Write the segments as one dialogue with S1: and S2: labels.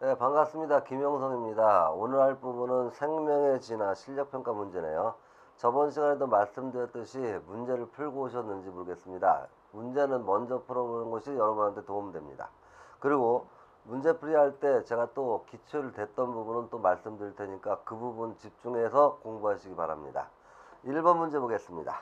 S1: 네, 반갑습니다. 김영성입니다. 오늘 할 부분은 생명의 진화 실력평가 문제네요. 저번 시간에도 말씀드렸듯이 문제를 풀고 오셨는지 모르겠습니다. 문제는 먼저 풀어보는 것이 여러분한테 도움됩니다. 그리고 문제풀이 할 때 제가 또 기초를 댔던 부분은 또 말씀드릴 테니까 그 부분 집중해서 공부하시기 바랍니다. 1번 문제 보겠습니다.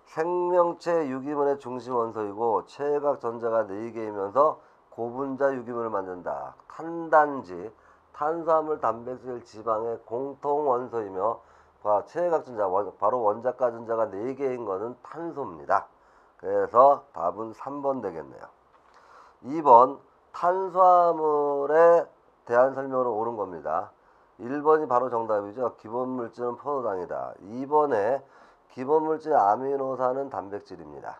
S1: 생명체 유기물의 중심 원소이고 최외각 전자가 4개이면서 고분자 유기물을 만든다. 탄단지, 탄수화물, 단백질, 지방의 공통 원소이며 최외각 전자, 바로 원자가 전자가 4개인 것은 탄소입니다. 그래서 답은 3번 되겠네요. 2번 탄수화물에 대한 설명으로 옳은 겁니다. 1번이 바로 정답이죠. 기본물질은 포도당이다. 2번에 기본물질 아미노산은 단백질입니다.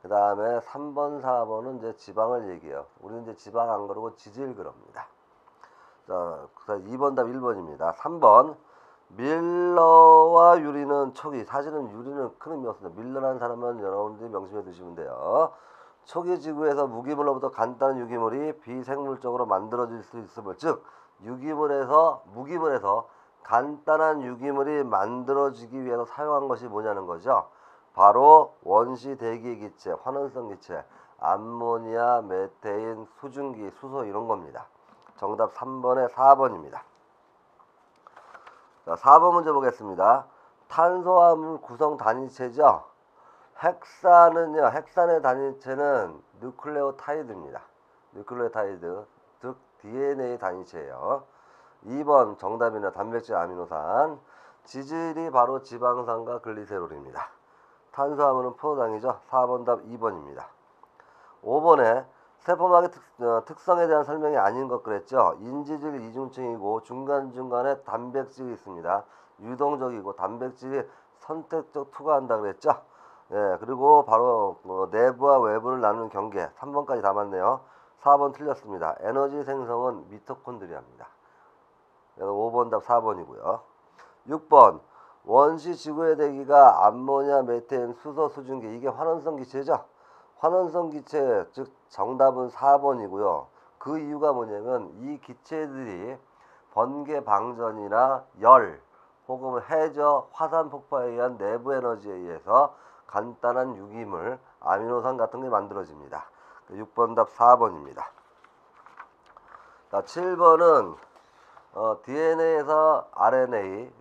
S1: 그 다음에 3번, 4번은 이제 지방을 얘기해요. 우리는 이제 지방 안 그러고 지질 그럽니다. 자, 2번 답 1번입니다. 3번 밀러와 유리는 초기. 사실은 유리는 큰 의미 없습니다. 밀러라는 사람은 여러분들이 명심해 두시면 돼요. 초기 지구에서 무기물로부터 간단한 유기물이 비생물적으로 만들어질 수 있음을, 즉 무기물에서 간단한 유기물이 만들어지기 위해서 사용한 것이 뭐냐는 거죠. 바로 원시 대기기체, 환원성 기체, 암모니아, 메테인, 수증기, 수소 이런 겁니다. 정답 3번에 4번입니다. 자, 4번 문제 보겠습니다. 탄소화물 구성 단위체죠. 헥산의 단위체는 누클레오타이드입니다. 누클레오타이드, 즉 DNA 단위체예요. 2번 정답이나 단백질 아미노산. 지질이 바로 지방산과 글리세롤입니다. 탄수화물은 포도당이죠. 4번 답 2번입니다. 5번에 세포막의 특성에 대한 설명이 아닌 것 그랬죠. 인지질 이중층이고 중간중간에 단백질이 있습니다. 유동적이고 단백질이 선택적 투과한다 그랬죠. 예, 그리고 바로 내부와 외부를 나누는 경계 3번까지 다 맞네요. 4번 틀렸습니다. 에너지 생성은 미토콘드리아입니다. 그래서 5번 답 4번이고요. 6번 원시 지구의 대기가 암모니아, 메테인, 수소, 수증기 이게 환원성 기체죠. 환원성 기체 즉 정답은 4번이고요. 그 이유가 뭐냐면 이 기체들이 번개 방전이나 열 혹은 해저, 화산 폭발에 의한 내부 에너지에 의해서 간단한 유기물, 아미노산 같은 게 만들어집니다. 6번 답 4번입니다. 자, 7번은 DNA에서 RNA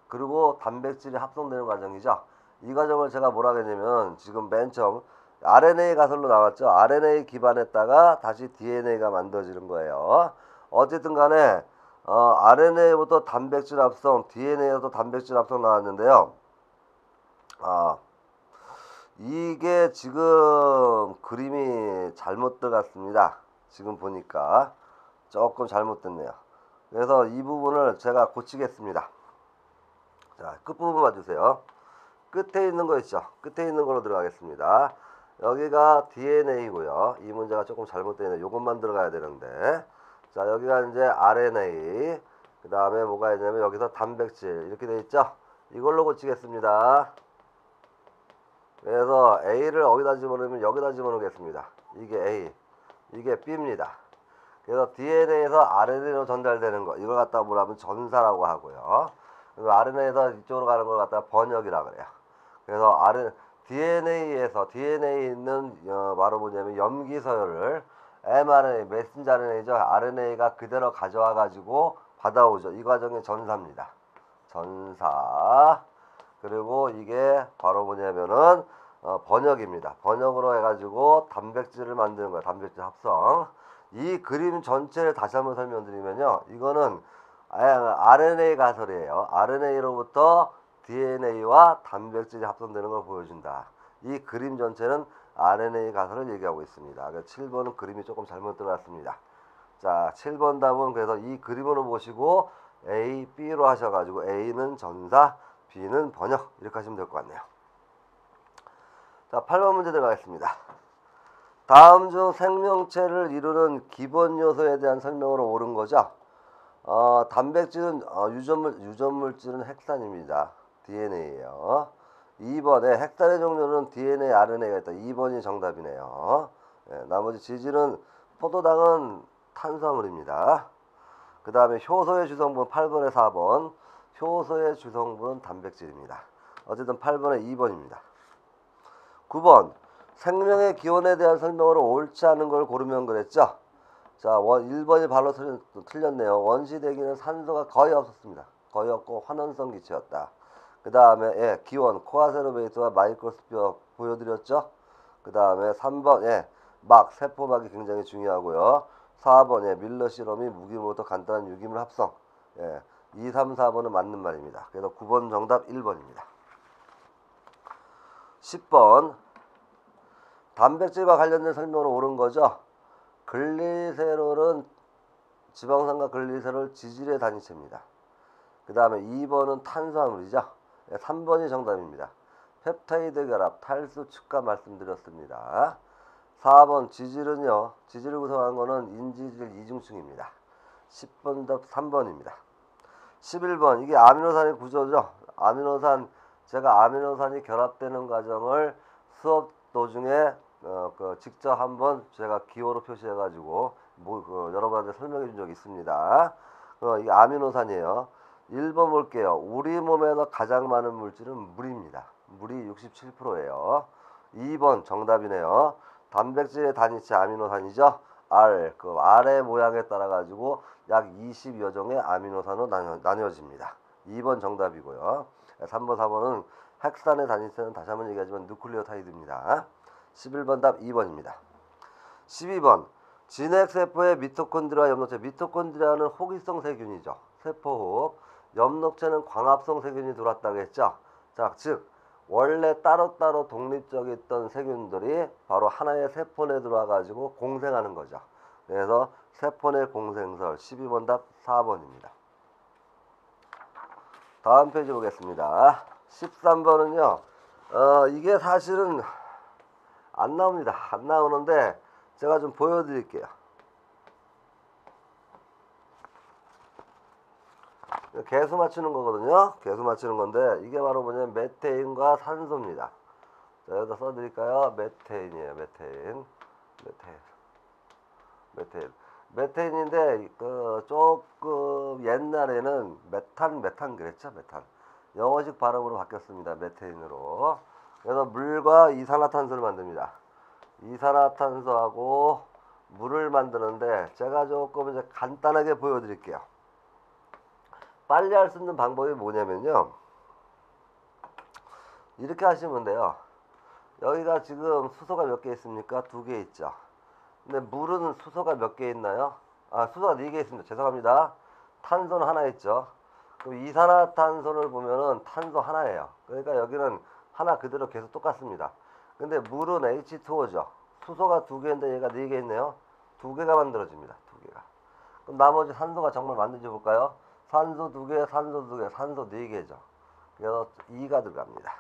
S1: 그리고 단백질이 합성되는 과정이죠. 이 과정을 제가 뭐라 하겠냐면 지금 맨 처음 RNA 가설로 나왔죠. RNA 기반했다가 다시 DNA가 만들어지는 거예요. 어쨌든 간에 RNA부터 단백질 합성, DNA에서도 단백질 합성 나왔는데요. 이게 지금 그림이 잘못 들어갔습니다. 지금 보니까 조금 잘못됐네요. 그래서 이 부분을 제가 고치겠습니다. 자, 끝부분 봐주세요. 끝에 있는 거 있죠. 끝에 있는 걸로 들어가겠습니다. 여기가 DNA고요. 이 문제가 조금 잘못되어 있네요. 요것만 들어가야 되는데. 자, 여기가 이제 RNA. 그 다음에 뭐가 있냐면 여기서 단백질. 이렇게 되어 있죠. 이걸로 고치겠습니다. 그래서 A를 어디다 집어넣으면 여기다 집어넣겠습니다. 이게 A. 이게 B입니다. 그래서 DNA에서 RNA로 전달되는 거. 이걸 갖다가 뭐라면 전사라고 하고요. 그리고 RNA에서 이쪽으로 가는 걸 갖다가 번역이라 그래요. 그래서 DNA에서 DNA에 있는 바로 뭐냐면 염기서열을 mRNA, 메신저 RNA죠. RNA가 그대로 가져와 가지고 받아오죠. 이 과정이 전사입니다. 전사. 그리고 이게 바로 뭐냐면은 번역입니다. 번역으로 해가지고 단백질을 만드는 거예요. 단백질 합성. 이 그림 전체를 다시 한번 설명드리면요. 이거는 RNA 가설이에요. RNA로부터 DNA와 단백질이 합성되는 걸 보여준다. 이 그림 전체는 RNA 가설을 얘기하고 있습니다. 7번은 그림이 조금 잘못 들어갔습니다. 자, 7번 답은 그래서 이 그림으로 보시고 A, B로 하셔가지고 A는 전사, B는 번역 이렇게 하시면 될 것 같네요. 자, 8번 문제 들어가겠습니다. 다음 중 생명체를 이루는 기본 요소에 대한 설명으로 옳은 거죠. 단백질은 유전물질은 핵산입니다. DNA예요. 2번에 핵산의 종류는 DNA, RNA가 있다. 2번이 정답이네요. 네, 나머지 지질은 포도당은 탄수화물입니다. 그 다음에 효소의 주성분 8번에 4번. 효소의 주성분은 단백질입니다. 어쨌든 8번에 2번입니다. 9번. 생명의 기원에 대한 설명으로 옳지 않은 걸 고르면 그랬죠. 자, 1번이 발로 틀렸네요. 원시대기는 산소가 거의 없었습니다. 거의 없고 환원성 기체였다. 그 다음에 기원 코아세로베이트와 마이크로스피어 보여드렸죠. 그 다음에 3번 세포막이 굉장히 중요하고요. 4번 밀러 실험이 무기물부터 간단한 유기물 합성. 2, 3, 4번은 맞는 말입니다. 그래서 9번 정답 1번입니다. 10번 단백질과 관련된 설명으로 옳은 거죠. 글리세롤은 지방산과 글리세롤 지질의 단위체입니다. 그 다음에 2번은 탄수화물이죠. 3번이 정답입니다. 펩타이드 결합, 탈수 측가 말씀드렸습니다. 4번 지질은요. 지질을 구성한 거는 인지질 이중층입니다. 10번 답 3번입니다. 11번 이게 아미노산의 구조죠. 아미노산 제가 아미노산이 결합되는 과정을 수업 도중에 직접 한번 제가 기호로 표시해가지고 여러분한테 설명해 준 적이 있습니다. 이게 아미노산이에요. 1번 볼게요. 우리 몸에서 가장 많은 물질은 물입니다. 물이 67%예요. 2번 정답이네요. 단백질의 단위체 아미노산이죠. R의 모양에 따라 가지고 약 20여 종의 아미노산으로 나뉘어집니다. 2번 정답이고요. 3번, 4번은 핵산의 단위체는 다시 한번 얘기하지만 누클레오타이드입니다. 11번 답 2번입니다. 12번 진핵세포의 미토콘드리아 엽록체. 미토콘드리아는 호기성 세균이죠. 세포호흡. 엽록체는 광합성 세균이 들어왔다고 했죠. 자, 즉 원래 따로따로 독립적이었던 세균들이 바로 하나의 세포 내에 들어와 가지고 공생하는 거죠. 그래서 세포 내 공생설. 12번 답 4번입니다. 다음 페이지 보겠습니다. 13번은요. 이게 사실은 안 나옵니다. 안 나오는데 제가 좀 보여드릴게요. 개수 맞추는 거거든요. 개수 맞추는 건데 이게 바로 뭐냐면 메테인과 산소입니다. 자, 여기다 써드릴까요? 메테인이에요. 메테인인데 조금 옛날에는 메탄 그랬죠. 메탄. 영어식 발음으로 바뀌었습니다. 메테인으로. 그래서 물과 이산화탄소를 만듭니다. 이산화탄소하고 물을 만드는데 제가 조금 이제 간단하게 보여드릴게요. 빨리 할 수 있는 방법이 뭐냐면요. 이렇게 하시면 돼요. 여기가 지금 수소가 몇 개 있습니까? 2개 있죠. 근데 물은 수소가 몇 개 있나요? 수소가 4개 있습니다. 죄송합니다. 탄소는 하나 있죠. 그럼 이산화탄소를 보면은 탄소 하나예요. 그러니까 여기는 하나 그대로 계속 똑같습니다. 근데 물은 H2O죠. 수소가 2개인데 얘가 4개 있네요. 2개가 만들어집니다. 2개가. 그럼 나머지 산소가 정말 만들어져 볼까요? 산소 2개, 산소 2개, 산소 4개죠. 그래서 2가 들어갑니다.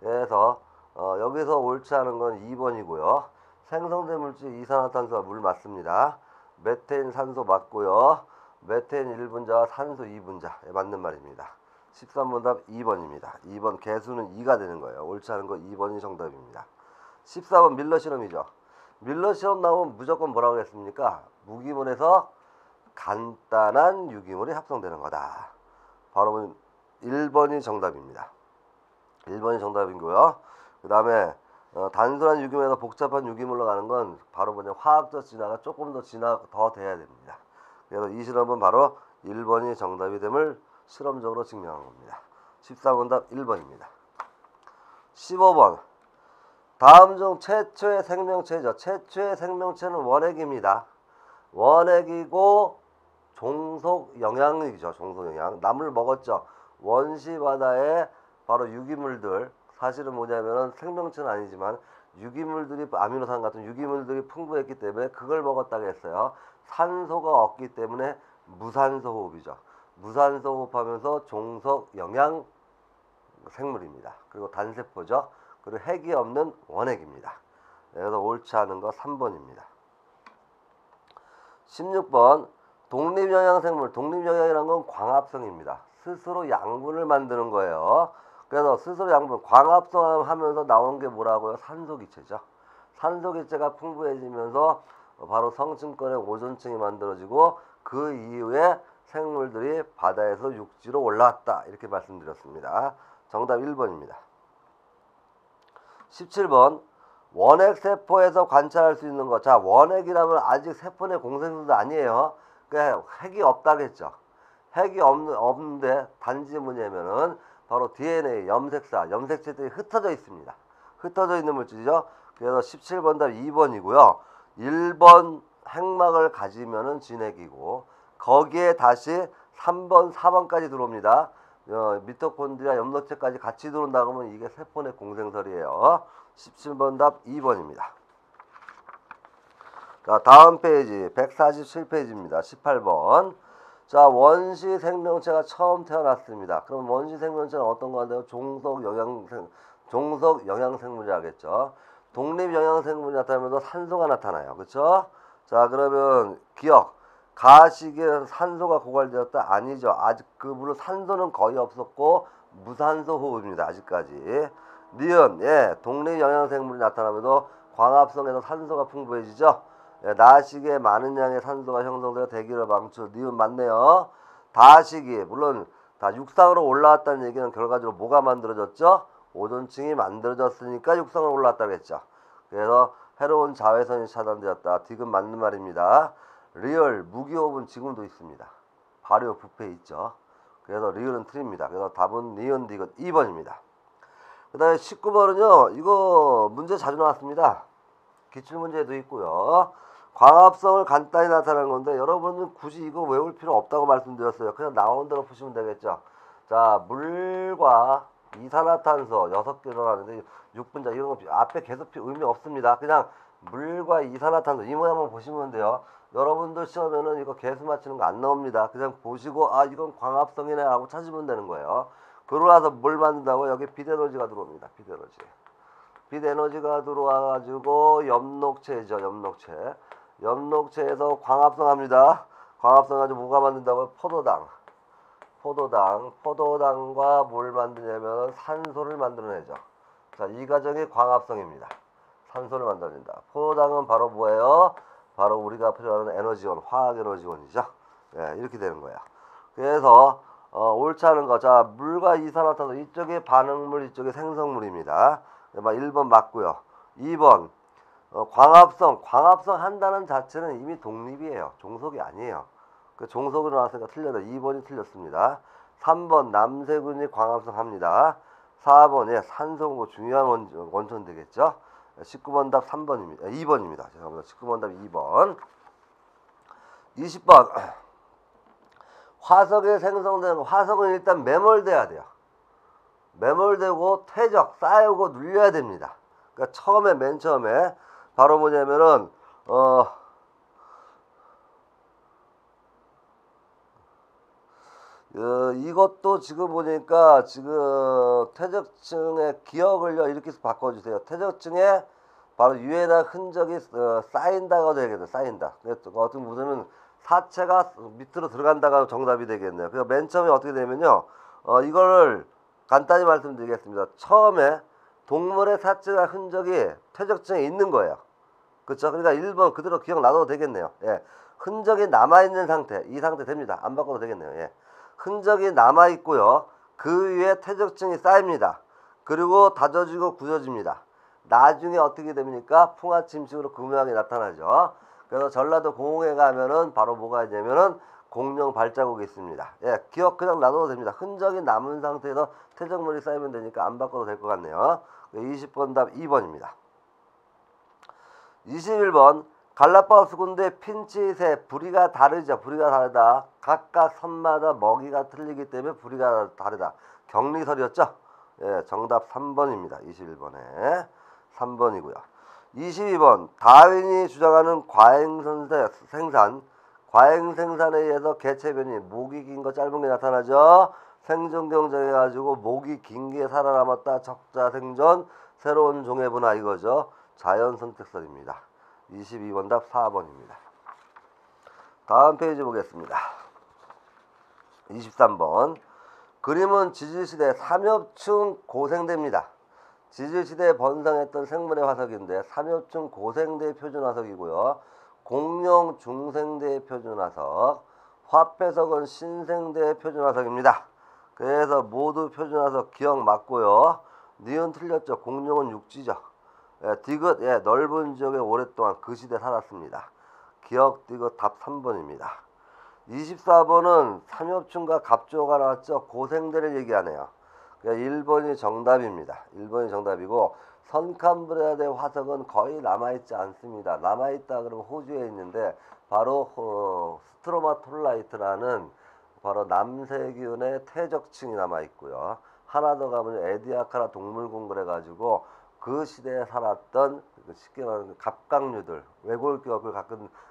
S1: 그래서 여기서 옳지 않은 건 2번이고요. 생성된 물질 이산화탄소와 물 맞습니다. 메테인 산소 맞고요. 메테인 1분자와 산소 2분자 맞는 말입니다. 13번 답 2번입니다. 2번 개수는 2가 되는 거예요. 옳지 않은 거 2번이 정답입니다. 14번 밀러 실험이죠. 밀러 실험 나오면 무조건 뭐라고 했습니까? 무기물에서 간단한 유기물이 합성되는 거다. 바로 1번이 정답입니다. 1번이 정답이고요. 그 다음에 단순한 유기물에서 복잡한 유기물로 가는 건 바로 화학적 진화가 조금 더 돼야 됩니다. 그래서 이 실험은 바로 1번이 정답이 됨을 실험적으로 증명한 겁니다. 14번 답 1번입니다. 15번 다음 중 최초의 생명체죠. 최초의 생명체는 원액입니다. 원액이고 종속 영양이죠. 종속 영양. 나물 먹었죠. 원시 바다에 바로 유기물들 사실은 뭐냐면은 생명체는 아니지만 유기물들이 아미노산 같은 유기물들이 풍부했기 때문에 그걸 먹었다고 했어요. 산소가 없기 때문에 무산소 호흡이죠. 무산소 호흡하면서 종속 영양 생물입니다. 그리고 단세포죠. 그리고 핵이 없는 원액입니다. 그래서 옳지 않은 거 3번입니다. 16번 독립영양생물. 독립영양이라는 건 광합성입니다. 스스로 양분을 만드는 거예요. 그래서 스스로 양분 광합성하면서 나온 게 뭐라고요? 산소기체죠. 산소기체가 풍부해지면서 바로 성층권의 오존층이 만들어지고 그 이후에 생물들이 바다에서 육지로 올라왔다. 이렇게 말씀드렸습니다. 정답 1번입니다. 17번 원핵세포에서 관찰할 수 있는 것. 자, 원핵이라면 아직 세포 내 공생수도 아니에요. 그러니까 핵이 없다겠죠. 핵이 없는데 단지 뭐냐면은 바로 DNA, 염색체들이 흩어져 있습니다. 흩어져 있는 물질이죠. 그래서 17번 답 2번이고요. 1번 핵막을 가지면은 진핵이고 거기에 다시 3번, 4번까지 들어옵니다. 미토콘드리아, 염록체까지 같이 들어온다 그러면 이게 세포 내 공생설이에요. 17번 답 2번입니다. 자, 다음 페이지 147페이지입니다. 18번. 자, 원시 생명체가 처음 태어났습니다. 그럼 원시 생명체는 어떤 건데요? 종속 영양생물이라겠죠. 독립 영양생물이 나타나면서 산소가 나타나요. 그렇죠? 자, 그러면 기억. 가식에 산소가 고갈되었다? 아니죠. 아직 그 물론 산소는 거의 없었고 무산소 호흡입니다. 아직까지. 니은, 예, 독립 영양생물이 나타나면서 광합성에서 산소가 풍부해지죠. 예, 나식에 많은 양의 산소가 형성되어 대기를 방출. 니은 맞네요. 다식이 물론 다 육상으로 올라왔다는 얘기는 결과적으로 뭐가 만들어졌죠? 오존층이 만들어졌으니까 육상으로 올라왔다고 했죠. 그래서 해로운 자외선이 차단되었다. 디귿 맞는 말입니다. 리얼 무기호흡은 지금도 있습니다. 발효 부패 있죠. 그래서 리얼은 틀립니다. 그래서 답은 니은 디귿 2번입니다. 그 다음에 19번은요. 이거 문제 자주 나왔습니다. 기출문제도 있고요. 광합성을 간단히 나타내는 건데 여러분은 굳이 이거 외울 필요 없다고 말씀드렸어요. 그냥 나오는 대로 푸시면 되겠죠. 자, 물과 이산화탄소 6개 들어가는데 6분자 이런 거 앞에 계속 의미 없습니다. 그냥 물과 이산화탄소 이 모양만 보시면 돼요. 여러분들 시험에는 이거 개수 맞추는 거 안 나옵니다. 그냥 보시고 아 이건 광합성이네 하고 찾으면 되는 거예요. 그러고 나서 뭘 만든다고? 여기 빛에너지가 들어옵니다. 빛에너지가 들어와가지고 염록체죠. 염록체에서 광합성합니다. 광합성가지고 뭐가 만든다고요? 포도당과 뭘 만드냐면 산소를 만들어내죠. 자, 이 과정이 광합성입니다. 산소를 만들어낸다. 포도당은 바로 뭐예요? 바로 우리가 필요하는 에너지원, 화학에너지원이죠. 예, 이렇게 되는 거예요. 그래서 옳지 않은 거. 자, 물과 이산화탄소 이쪽이 반응물, 이쪽이 생성물입니다. 1번 맞고요. 2번 광합성 한다는 자체는 이미 독립이에요. 종속이 아니에요. 그 종속으로 나왔으니까 틀렸다. 2번이 틀렸습니다. 3번 남세균이 광합성 합니다. 4번 예, 산소고 중요한 원천 되겠죠. 19번 답 3번입니다. 2번입니다. 죄송합니다. 19번 답 2번. 20번 화석에 생성되는 거. 화석은 일단 매몰돼야 돼요. 매몰되고 퇴적 쌓이고 눌려야 됩니다. 그러니까 맨 처음에 바로 뭐냐면은 이것도 지금 보니까 지금 퇴적층의 기억을요 이렇게 바꿔주세요. 퇴적층에 바로 유해나 흔적이 쌓인다가 되겠네요. 쌓인다. 어떻게 보면 사체가 밑으로 들어간다가 정답이 되겠네요. 그래서 맨 처음에 어떻게 되면요. 이거를 간단히 말씀드리겠습니다. 처음에 동물의 사체가 흔적이 퇴적층에 있는 거예요. 그렇죠? 그러니까 1번 그대로 기억나도 되겠네요. 예. 흔적이 남아있는 상태. 이 상태 됩니다. 안 바꿔도 되겠네요. 예. 흔적이 남아있고요. 그 위에 퇴적층이 쌓입니다. 그리고 다져지고 굳어집니다. 나중에 어떻게 됩니까? 풍화침식으로 그 모양이 나타나죠. 그래서 전라도 공흥에 가면은 바로 뭐가 있냐면은 공룡 발자국이 있습니다. 예, 기억 그냥 놔둬도 됩니다. 흔적이 남은 상태에서 퇴적물이 쌓이면 되니까 안 바꿔도 될 것 같네요. 20번 답 2번입니다. 21번 갈라파고스 군도의 핀치새 부리가 다르죠. 부리가 다르다. 각각 섬마다 먹이가 틀리기 때문에 부리가 다르다. 격리설이었죠. 예, 정답 3번입니다. 21번에 3번이고요. 22번 다윈이 주장하는 과잉생산에 의해서 개체변이 목이 긴 거 짧은 게 나타나죠. 생존 경쟁해가지고 목이 긴 게 살아남았다. 적자 생존 새로운 종의 분화 이거죠. 자연 선택설입니다. 22번 답 4번입니다. 다음 페이지 보겠습니다. 23번 그림은 지질시대 삼엽충 고생대입니다. 지질시대에 번성했던 생물의 화석인데 삼엽충 고생대 표준 화석이고요. 공룡 중생대 표준 화석. 화폐석은 신생대의 표준화석입니다. 그래서 모두 표준화석 기억 맞고요. 니은 틀렸죠. 공룡은 육지죠. 디귿 넓은 지역에 오랫동안 그 시대 살았습니다. 기억 디귿 답 3번입니다. 24번은 삼엽충과 갑조가 나왔죠. 고생대를 얘기하네요. 그러니까 1번이 정답입니다. 1번이 정답이고 선캄브레아대 화석은 거의 남아있지 않습니다. 남아있다 그러면 호주에 있는데 바로 스트로마톨라이트라는 바로 남세균의 퇴적층이 남아있고요. 하나 더 가면 에디아카라 동물공원을 해가지고 그 시대에 살았던 쉽게 말하면 갑각류들 외골격을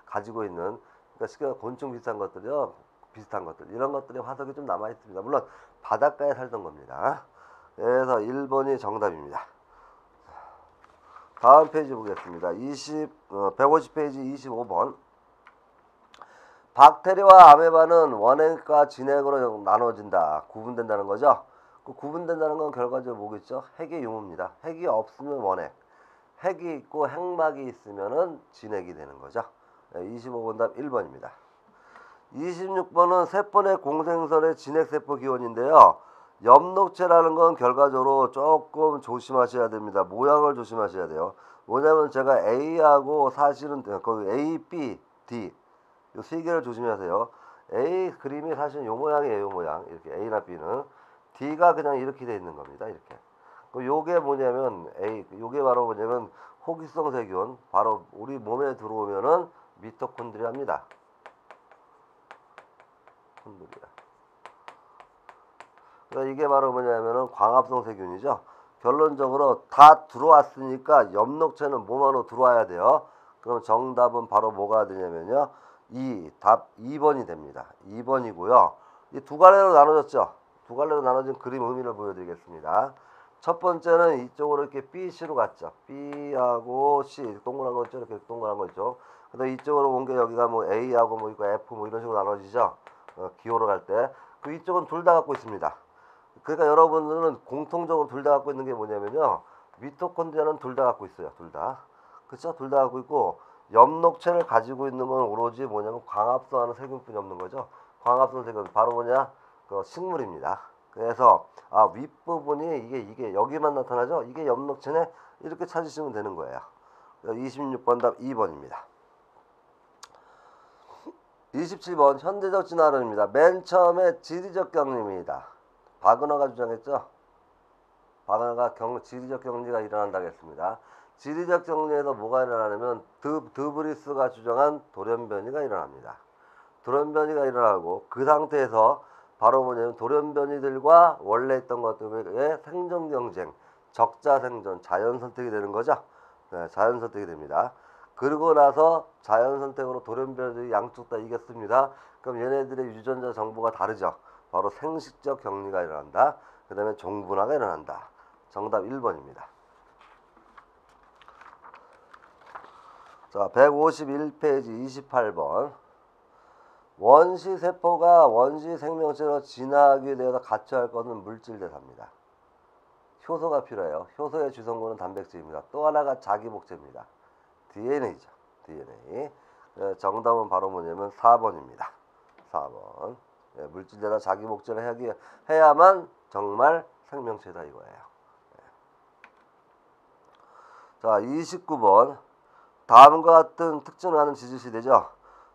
S1: 가지고 있는 그러니까 쉽게 말하면 곤충 비슷한 것들이요. 비슷한 것들 이런 것들이 화석이 좀 남아있습니다. 물론 바닷가에 살던 겁니다. 그래서 1번이 정답입니다. 다음 페이지 보겠습니다. 150페이지 25번. 박테리아와 아메바는 원핵과 진핵으로 나눠진다. 구분된다는 거죠. 그 구분된다는 건 결과적으로 뭐겠죠? 핵의 유무입니다. 핵이 없으면 원핵. 핵이 있고 핵막이 있으면은 진핵이 되는 거죠. 25번 답 1번입니다. 26번은 세포 공생설의 진핵세포 기원인데요. 엽록체라는 건 결과적으로 조금 조심하셔야 됩니다. 모양을 조심하셔야 돼요. 뭐냐면 제가 A하고 사실은 거기 A, B, D 이 세 개를 조심하세요. A 그림이 사실 요 모양이에요. 요 모양. 이렇게 A나 B는 D가 그냥 이렇게 돼 있는 겁니다. 이렇게. 요게 뭐냐면 요게 바로 뭐냐면 호기성 세균 바로 우리 몸에 들어오면은 미토콘드리아입니다. 그러니까 이게 바로 뭐냐면은 광합성 세균이죠. 결론적으로 다 들어왔으니까 엽록체는 몸 안으로 들어와야 돼요. 그럼 정답은 바로 뭐가 되냐면요. 답 2번이 됩니다. 2번이고요. 이 두 갈래로 나눠졌죠. 두 갈래로 나눠진 그림 의미를 보여드리겠습니다. 첫 번째는 이쪽으로 이렇게 B, C로 갔죠. B하고 C 동그란 거 있죠. 이렇게 동그란 거 있죠. 근데 이쪽으로 온 게 여기가 뭐 A하고 뭐 있고 F 뭐 이런 식으로 나눠지죠. 기호로 갈 때. 그 이쪽은 둘 다 갖고 있습니다. 그러니까 여러분들은 공통적으로 둘 다 갖고 있는 게 뭐냐면요. 미토콘드리아는 둘 다 갖고 있어요. 둘 다. 그렇죠? 둘 다 갖고 있고 엽록체를 가지고 있는 건 오로지 뭐냐면 광합성하는 세균뿐이 없는 거죠. 광합성 세균 바로 뭐냐? 그 식물입니다. 그래서 윗부분이 이게 여기만 나타나죠. 이게 엽록체네. 이렇게 찾으시면 되는 거예요. 26번 답 2번입니다. 27번 현대적 진화론입니다. 맨 처음에 지리적 격리입니다. 바그너가 주장했죠. 바그너가 지리적 격리가 일어난다고 했습니다. 지리적 격리에서 뭐가 일어나냐면 드브리스가 주장한 돌연변이가 일어납니다. 돌연변이가 일어나고 그 상태에서 바로 뭐냐면 돌연변이들과 원래 있던 것들의 생존 경쟁, 적자 생존, 자연 선택이 되는 거죠. 네, 자연 선택이 됩니다. 그러고 나서 자연 선택으로 돌연변이들이 양쪽 다 이겼습니다. 그럼 얘네들의 유전자 정보가 다르죠. 바로 생식적 격리가 일어난다. 그 다음에 종분화가 일어난다. 정답 1번입니다. 자, 151페이지 28번. 원시세포가 원시 생명체로 진화하기 위해서 갖춰야 할 것은 물질 대사입니다. 효소가 필요해요. 효소의 주성분은 단백질입니다. 또 하나가 자기복제입니다. DNA죠. DNA. 정답은 바로 뭐냐면 4번입니다. 4번. 물질 대사 자기복제를 해야만 정말 생명체다 이거예요. 자, 29번. 다음과 같은 특징을 하는 지질시대죠.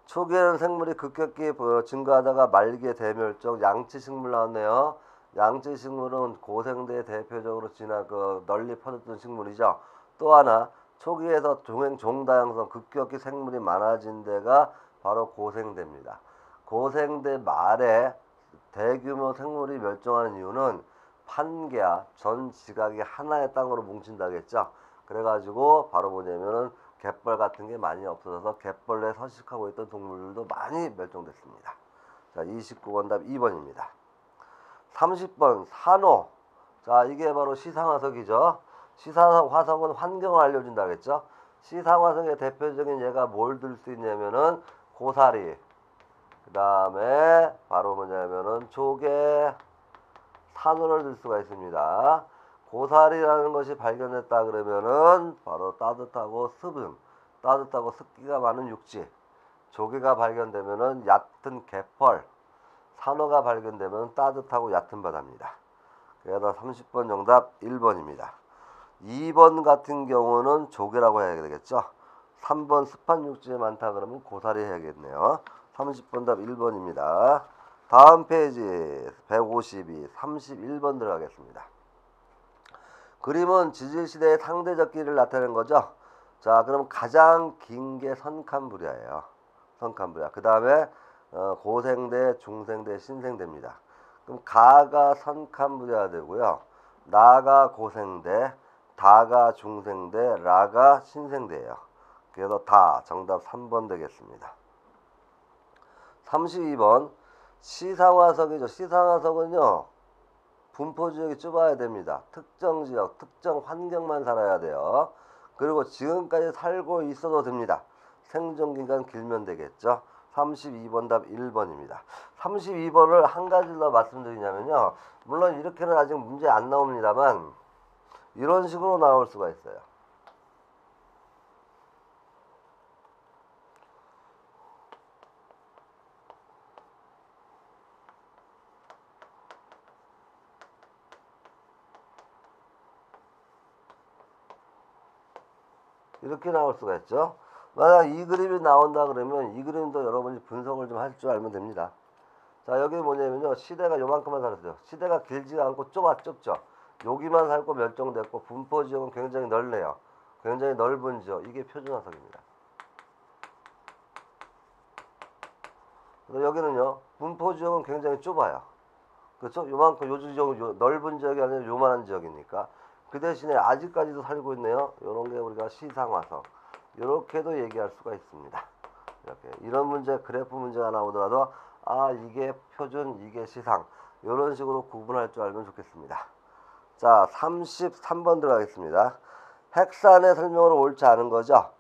S1: 초기에는 생물이 급격히 증가하다가 말기에 대멸종, 양치식물 나왔네요. 양치식물은 고생대에 대표적으로 널리 퍼졌던 식물이죠. 또 하나 초기에서 종다양성 급격히 생물이 많아진 데가 바로 고생대입니다. 고생대 말에 대규모 생물이 멸종하는 이유는 판게아 전 지각이 하나의 땅으로 뭉친다고 했죠. 그래가지고 바로 뭐냐면은 갯벌 같은 게 많이 없어져서 갯벌에 서식하고 있던 동물들도 많이 멸종됐습니다. 자, 29번 답 2번입니다. 30번 산호. 자, 이게 바로 시상화석이죠. 시상화석은 환경을 알려준다 그랬죠. 시상화석의 대표적인 예가 뭘 들 수 있냐면은 고사리, 그 다음에 바로 뭐냐면은 조개, 산호를 들 수가 있습니다. 고사리라는 것이 발견됐다 그러면은 바로 따뜻하고 습기가 많은 육지. 조개가 발견되면은 얕은 개펄, 산호가 발견되면 따뜻하고 얕은 바다입니다. 그래서 30번 정답 1번입니다. 2번 같은 경우는 조개라고 해야 되겠죠. 3번 습한 육지에 많다 그러면 고사리 해야겠네요. 30번 답 1번입니다. 다음 페이지 152, 31번 들어가겠습니다. 그림은 지질시대의 상대적 길이를 나타내는 거죠. 자, 그럼 가장 긴 게 선캄브리아예요. 선캄브리아. 그 다음에 고생대, 중생대, 신생대입니다. 그럼 가가 선캄브리아 되고요. 나가 고생대, 다가 중생대, 라가 신생대예요. 그래서 다 정답 3번 되겠습니다. 32번 시상화석이죠. 시상화석은요. 분포지역이 좁아야 됩니다. 특정 지역, 특정 환경만 살아야 돼요. 그리고 지금까지 살고 있어도 됩니다. 생존기간 길면 되겠죠. 32번 답 1번입니다. 32번을 한 가지 더 말씀드리냐면요. 물론 이렇게는 아직 문제 안 나옵니다만 이런 식으로 나올 수가 있어요. 이렇게 나올 수가 있죠. 만약 이 그림이 나온다 그러면 이 그림도 여러분이 분석을 좀 할 줄 알면 됩니다. 자, 여기 뭐냐면요. 시대가 요만큼만 살았어요. 시대가 길지가 않고 좁죠. 여기만 살고 멸종됐고 분포 지역은 굉장히 넓네요. 굉장히 넓은 지역. 이게 표준화석입니다. 여기는요. 분포 지역은 굉장히 좁아요. 그렇죠? 요만큼 요 지역은 넓은 지역이 아니라 요만한 지역이니까. 그 대신에 아직까지도 살고 있네요. 요런 게 우리가 시상화석. 이렇게도 얘기할 수가 있습니다. 이렇게 이런 문제, 그래프 문제가 나오더라도 아, 이게 표준, 이게 시상. 이런 식으로 구분할 줄 알면 좋겠습니다. 자, 33번 들어가겠습니다. 핵산의 설명으로 옳지 않은 거죠.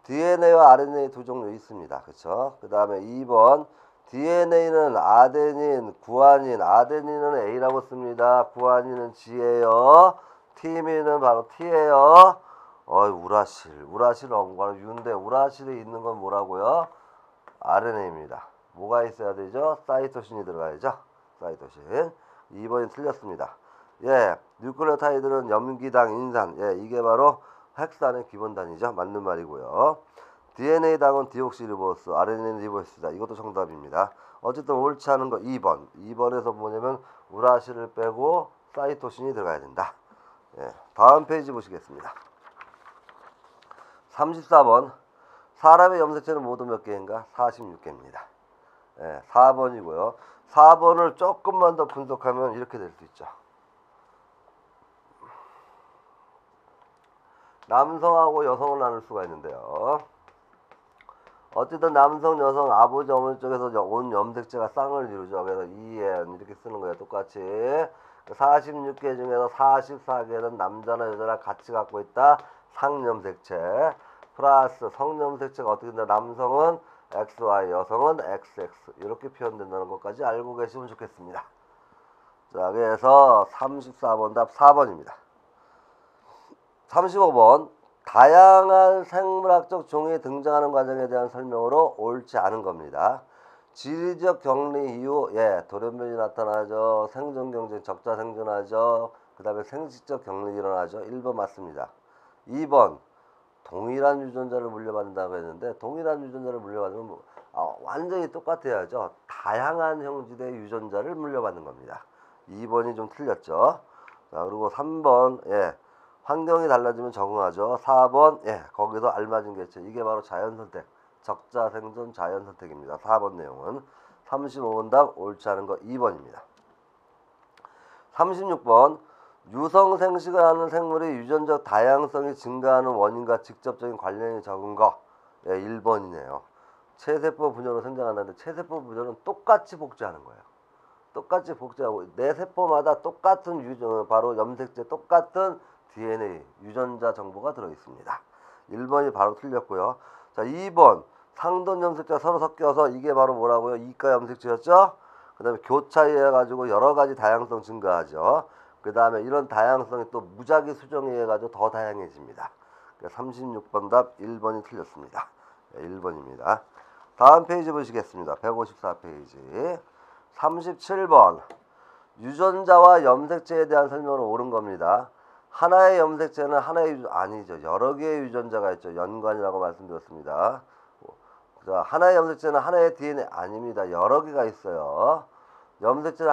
S1: DNA와 RNA 두 종류 있습니다. 그렇죠? 그 다음에 2번 DNA는 아데닌, 구아닌. 아데닌은 A라고 씁니다. 구아닌은 G예요. 티민은 바로 T예요. 우라실 엄과는 U인데 우라실에 있는 건 뭐라고요? RNA입니다. 뭐가 있어야 되죠? 사이토신이 들어가야죠. 사이토신. 2번이 틀렸습니다. 예, 뉴클레오타이드는 염기당, 인산. 예, 이게 바로 핵산의 기본 단위죠. 맞는 말이고요. DNA당은 디옥시리보스, RNA는 리보스다. 이것도 정답입니다. 어쨌든 옳지 않은 거 2번. 2번에서 뭐냐면 우라실을 빼고 사이토신이 들어가야 된다. 예, 다음 페이지 보시겠습니다. 34번. 사람의 염색체는 모두 몇 개인가? 46개입니다. 예, 4번이고요. 4번을 조금만 더 분석하면 이렇게 될 수 있죠. 남성하고 여성을 나눌 수가 있는데요. 어쨌든 남성, 여성, 아버지, 어머니 쪽에서 온 염색체가 쌍을 이루죠. 그래서 EN 이렇게 쓰는 거예요. 똑같이. 46개 중에서 44개는 남자나 여자나 같이 갖고 있다. 상염색체. 플러스 성염색체가 어떻게 된다. 남성은 XY, 여성은 XX. 이렇게 표현된다는 것까지 알고 계시면 좋겠습니다. 자, 그래서 34번 답 4번입니다. 35번. 다양한 생물학적 종이 등장하는 과정에 대한 설명으로 옳지 않은 겁니다. 지리적 격리 이후 돌연변이 나타나죠. 생존 경쟁 적자 생존하죠. 그 다음에 생식적 격리 일어나죠. 1번 맞습니다. 2번 동일한 유전자를 물려받는다고 했는데 동일한 유전자를 물려받으면 완전히 똑같아야죠. 다양한 형질의 유전자를 물려받는 겁니다. 2번이 좀 틀렸죠. 자, 그리고 3번 환경이 달라지면 적응하죠. 4번 거기서 알맞은 개체. 이게 바로 자연선택. 적자 생존 자연선택입니다. 4번 내용은. 35번 답 옳지 않은 거 2번입니다. 36번. 유성생식을 하는 생물이 유전적 다양성이 증가하는 원인과 직접적인 관련이 적은 거. 1번이네요. 체세포 분열로 생장한다는데 체세포 분열은 똑같이 복제하는 거예요. 똑같이 복제하고 내 세포마다 똑같은 바로 염색체 똑같은 DNA 유전자 정보가 들어있습니다. 1번이 바로 틀렸고요. 자, 2번 상돈 염색체가 서로 섞여서 이게 바로 뭐라고요? 이가 염색체였죠? 그 다음에 교차해 가지고 여러가지 다양성 증가하죠. 그 다음에 이런 다양성이 또 무작위 수정해 가지고 더 다양해집니다. 36번 답 1번이 틀렸습니다. 1번입니다. 다음 페이지 보시겠습니다. 154페이지. 37번. 유전자와 염색체에 대한 설명은 옳은 겁니다. 하나의 염색체는 아니죠. 여러 개의 유전자가 있죠. 연관이라고 말씀드렸습니다. 자, 하나의 염색체는 하나의 DNA 아닙니다. 여러 개가 있어요. 염색체는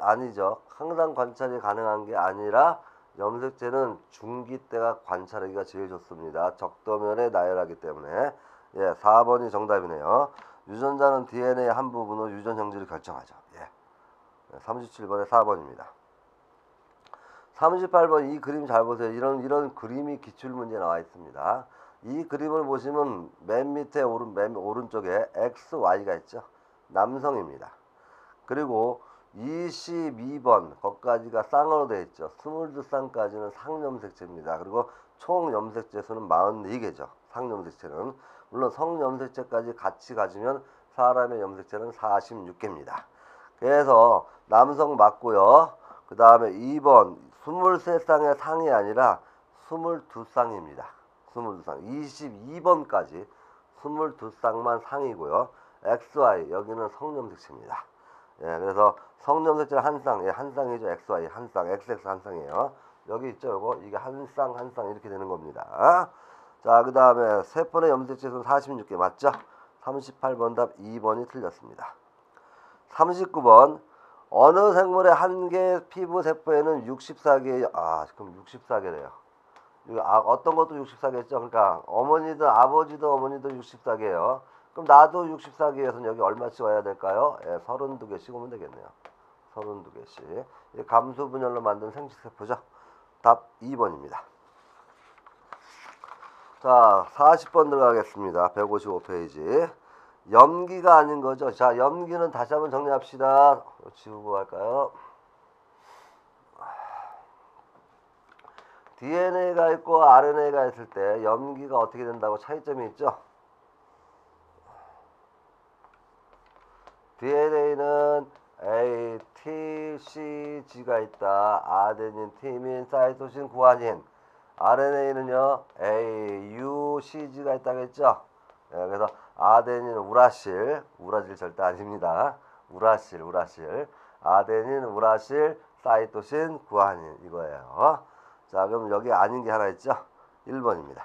S1: 아니죠. 항상 관찰이 가능한 게 아니라 염색체는 중기 때가 관찰하기가 제일 좋습니다. 적도면에 나열하기 때문에. 예, 4번이 정답이네요. 유전자는 DNA의 한 부분으로 유전 형질을 결정하죠. 예. 37번에 4번입니다. 38번 이 그림 잘 보세요. 이런 그림이 기출문제에 나와 있습니다. 이 그림을 보시면 맨 밑에 맨 오른쪽에 XY가 있죠. 남성입니다. 그리고 22번 거기까지가 쌍으로 되어 있죠. 22쌍까지는 상염색체입니다. 그리고 총 염색체 수는 44개죠. 상염색체는. 물론 성염색체까지 같이 가지면 사람의 염색체는 46개입니다. 그래서 남성 맞고요. 그 다음에 2번 23쌍의 상이 아니라 22쌍입니다. 22쌍. 22번까지 22쌍만 상이고요. XY 여기는 성염색체입니다. 예, 그래서 성염색체는 한 쌍, 예, 한 쌍이죠. XY 한 쌍, XX 한 쌍이에요. 여기 있죠. 요거 이게 한 쌍 한 쌍 이렇게 되는 겁니다. 자, 그 다음에 세포의 염색체 수는 46개 맞죠? 38번 답 2번이 틀렸습니다. 39번 어느 생물의 한 개의 피부 세포에는 64개의 그럼 64개래요. 어떤 것도 64개겠죠. 그러니까 어머니든 아버지든 어머니도 64개예요. 그럼 나도 64개에서는 여기 얼마씩 와야 될까요? 예, 32개씩 오면 되겠네요. 32개씩. 감수 분열로 만든 생식세포죠. 답 2번입니다. 자, 40번 들어가겠습니다. 155페이지. 염기가 아닌 거죠. 자, 염기는 다시 한번 정리합시다. 지우고 갈까요? DNA가 있고 RNA가 있을 때 염기가 어떻게 된다고 차이점이 있죠. DNA는 A, T, C, G가 있다. 아데닌, 티민, 사이토신, 구아닌. RNA는요 A, U, C, G가 있다겠죠. 예, 그래서 아데닌 우라실 절대 아닙니다. 우라실 아데닌 우라실 사이토신 구아닌 이거예요. 자, 그럼 여기 아닌 게 하나 있죠. 1번입니다.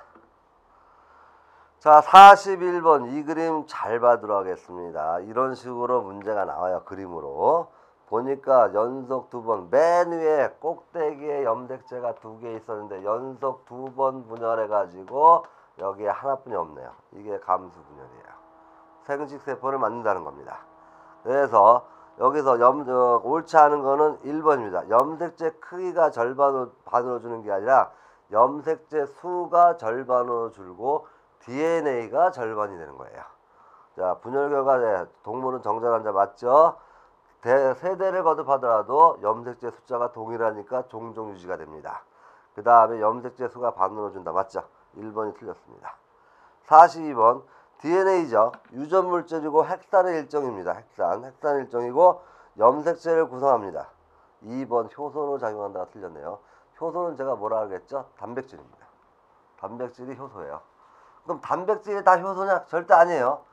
S1: 자, 41번 이 그림 잘 봐두도록 하겠습니다. 이런 식으로 문제가 나와요. 그림으로 보니까 연속 2번 맨 위에 꼭대기에 염색체가 2개 있었는데 연속 2번 분열해 가지고 여기에 하나뿐이 없네요. 이게 감수 분열이에요. 생식세포를 만든다는 겁니다. 그래서 여기서 옳지 않은 거는 1번입니다. 염색체 크기가 반으로 주는 게 아니라 염색체 수가 절반으로 줄고 DNA가 절반이 되는 거예요. 자, 분열 결과 동물은 정전환자 맞죠? 세대를 거듭하더라도 염색체 숫자가 동일하니까 종종 유지가 됩니다. 그 다음에 염색체 수가 반으로 준다 맞죠? 1번이 틀렸습니다. 42번 DNA죠. 유전물질이고 핵산의 일종입니다. 핵산 일종이고 염색체를 구성합니다. 2번 효소로 작용한다가 틀렸네요. 효소는 제가 뭐라 하겠죠? 단백질입니다. 단백질이 효소예요. 그럼 단백질이 다 효소냐? 절대 아니에요.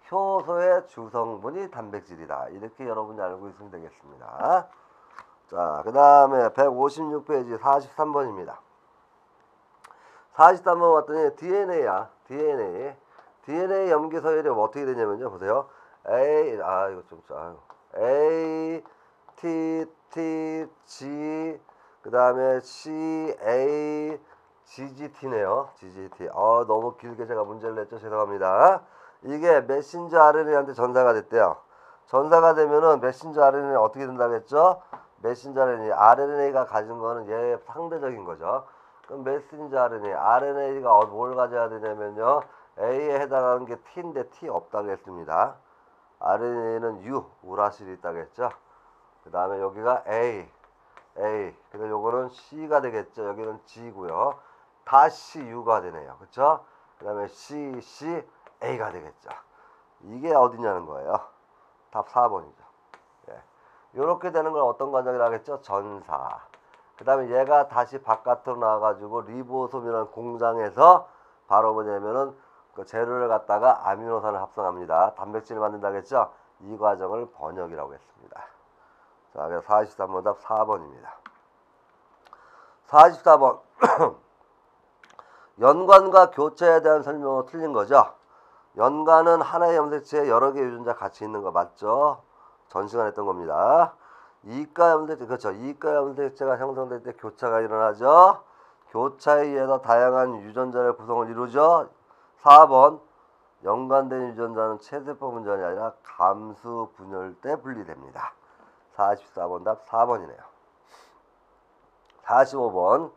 S1: 효소의 주성분이 단백질이다. 이렇게 여러분이 알고 있으면 되겠습니다. 자, 그 다음에 156페이지 43번입니다. 43번 왔더니 DNA야. DNA 염기 서열이 어떻게 되냐면요. 보세요. A, T, T, G, 그 다음에 C, A, GGT네요. GGT. 너무 길게 제가 문제를 냈죠. 죄송합니다. 이게 메신저 RNA한테 전사가 됐대요. 전사가 되면은 메신저 RNA 어떻게 된다고 했죠? 메신저 RNA가 가진 거는 얘 상대적인 거죠. 그럼 메신저 RNA가 뭘 가져야 되냐면요. A에 해당하는 게 T인데 T 없다고 했습니다. RNA는 U, 우라실이 있다고 했죠. 그 다음에 여기가 A. 근데 요거는 C가 되겠죠. 여기는 G고요. 다시 U가 되네요. 그쵸? 그 다음에 C, A가 되겠죠. 이게 어디냐는 거예요. 답 4번이죠. 예. 요렇게 되는 걸 어떤 과정이라고 하겠죠? 전사. 그 다음에 얘가 다시 바깥으로 나와가지고 리보솜이라는 공장에서 바로 뭐냐면은 그 재료를 갖다가 아미노산을 합성합니다. 단백질을 만든다겠죠? 이 과정을 번역이라고 했습니다. 자, 그래서 43번 답 4번입니다. 44번 연관과 교차에 대한 설명은 틀린 거죠. 연관은 하나의 염색체에 여러 개의 유전자 같이 있는 거 맞죠? 전 시간에 했던 겁니다. 이가 염색체, 그렇죠. 이가 염색체가 형성될 때 교차가 일어나죠. 교차에 의해서 다양한 유전자의 구성을 이루죠. 4번 연관된 유전자는 체세포 분절이 아니라 감수 분열 때 분리됩니다. 44번 답 4번이네요. 45번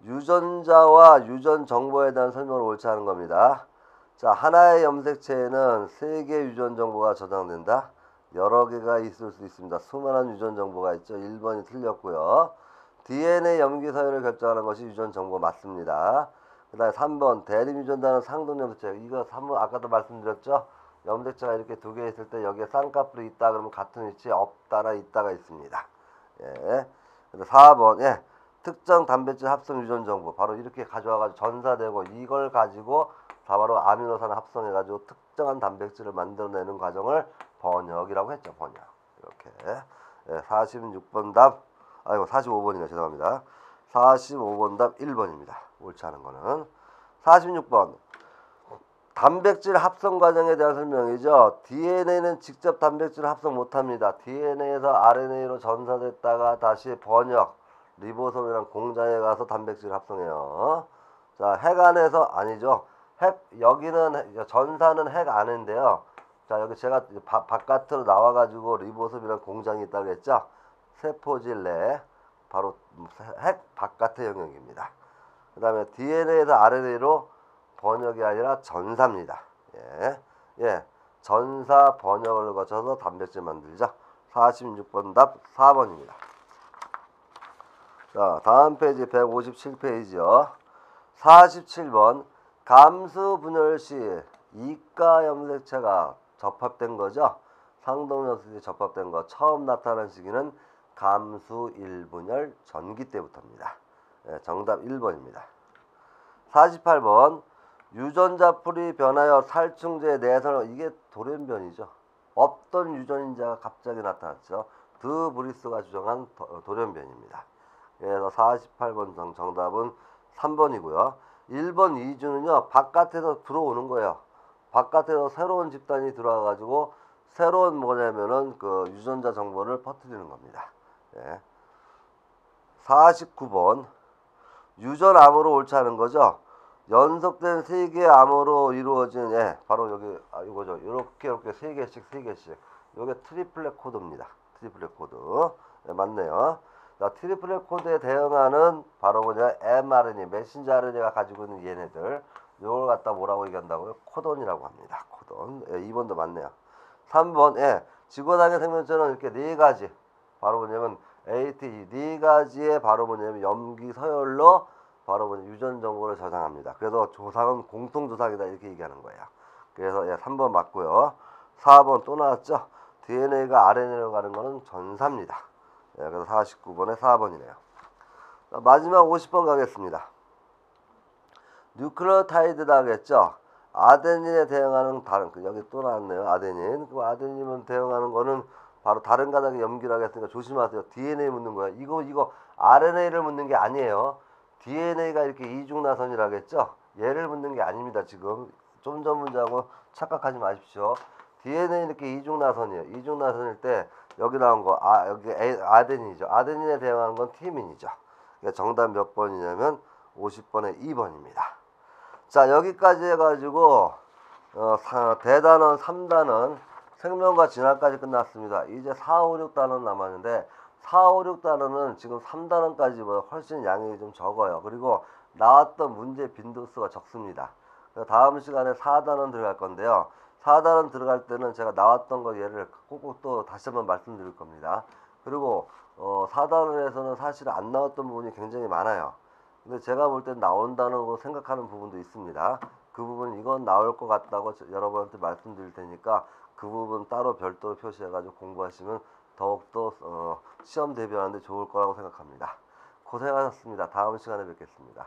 S1: 유전자와 유전 정보에 대한 설명을 옳지 않은 겁니다. 자, 하나의 염색체에는 3개의 유전 정보가 저장된다. 여러 개가 있을 수 있습니다. 수많은 유전 정보가 있죠. 1번이 틀렸고요. DNA 염기 서열을 결정하는 것이 유전 정보 맞습니다. 그 다음에 3번 대립 유전자는 상동 염색체. 이거 3번 아까도 말씀드렸죠. 염색체가 이렇게 2개 있을 때 여기에 쌍꺼풀이 있다 그러면 같은 위치 없다나 있다가 있습니다. 예. 4번 예. 특정 단백질 합성 유전 정보 바로 이렇게 가져와가지고 전사되고 이걸 가지고 다 바로 아미노산 합성해가지고 특정한 단백질을 만들어내는 과정을 번역이라고 했죠. 번역. 이렇게 예, 46번 답 아이고 45번이네 죄송합니다. 45번 답 1번입니다. 옳지 않은 거는 46번 단백질 합성 과정에 대한 설명이죠. DNA는 직접 단백질을 합성 못합니다. DNA에서 RNA로 전사됐다가 다시 번역 리보솜이랑 공장에 가서 단백질을 합성해요. 자, 핵 안에서 아니죠. 여기는 전사는 핵 안인데요. 자, 여기 제가 바깥으로 나와가지고 리보솜이랑 공장이 있다고 했죠. 세포질 내 바로 핵 바깥의 영역입니다. 그 다음에 DNA에서 RNA로 번역이 아니라 전사입니다. 예, 전사 번역을 거쳐서 단백질 만들죠. 46번 답 4번입니다. 자, 다음 페이지 157페이지요. 47번 감수 분열 시 이가 염색체가 접합된 거죠. 상동 염색체 접합된 거 처음 나타난 시기는 감수 1분열 전기 때부터입니다. 네, 정답 1번입니다. 48번 유전자 풀이 변하여 살충제 내선 이게 돌연변이죠. 없던 유전자가 갑자기 나타났죠. 드 브리스가 주장한 돌연변입니다. 그래서 48번 정답은 3번이고요. 1번 이주는요. 바깥에서 들어오는 거예요. 바깥에서 새로운 집단이 들어와가지고 새로운 뭐냐면은 그 유전자 정보를 퍼뜨리는 겁니다. 예. 49번 유전암으로 옳지 않은 거죠. 연속된 3개의 암으로 이루어진 바로 여기 이거죠. 이렇게 3개씩 이게 트리플렛 코드입니다. 트리플렛 코드. 네, 맞네요. 자, 트리플렛 코드에 대응하는 바로 뭐냐 mRNA, 메신저 RNA가 가지고 있는 얘네들 이걸 갖다 뭐라고 얘기한다고요? 코돈이라고 합니다. 코돈. 2번도 맞네요. 3번 지구상의 생명체는 이렇게 4가지 바로 뭐냐면 AT 4가지의 바로 뭐냐면 염기 서열로 바로 뭐냐 유전 정보를 저장합니다. 그래서 조상은 공통 조상이다 이렇게 얘기하는 거예요. 그래서 3번 맞고요. 4번 또 나왔죠. DNA가 RNA로 가는 거는 전사입니다. 그래서 49번에 4번이네요. 마지막 50번 가겠습니다. 뉴클레오타이드다 하겠죠. 아데닌에 대응하는 다른 여기 또 나왔네요. 아데닌. 그 아데닌은 대응하는 거는 바로 다른 가닥의 염기라고 했으니까 조심하세요. DNA 묻는 거예요. 이거 RNA를 묻는 게 아니에요. DNA가 이렇게 이중나선이라고 했죠. 얘를 묻는 게 아닙니다. 지금 좀 전 문제하고 착각하지 마십시오. DNA는 이렇게 이중나선이에요. 이중나선일 때 여기 나온 거 여기 아데닌이죠. 아데닌에 대응하는 건 티민이죠. 그러니까 정답 몇 번이냐면 50번에 2번입니다. 자, 여기까지 해가지고 대단원 3단원 생명과 진화까지 끝났습니다. 이제 4, 5, 6단원 남았는데 4, 5, 6단원은 지금 3단원까지 훨씬 양이 좀 적어요. 그리고 나왔던 문제 빈도수가 적습니다. 다음 시간에 4단원 들어갈 건데요. 4단원 들어갈 때는 제가 나왔던 거 예를 꼭꼭 또 다시 한번 말씀드릴 겁니다. 그리고 4단원에서는 사실 안 나왔던 부분이 굉장히 많아요. 근데 제가 볼 땐 나온다는 거 생각하는 부분도 있습니다. 그 부분 이건 나올 것 같다고 여러분한테 말씀드릴 테니까 그 부분 따로 별도로 표시해가지고 공부하시면 더욱더 시험 대비하는데 좋을 거라고 생각합니다. 고생하셨습니다. 다음 시간에 뵙겠습니다.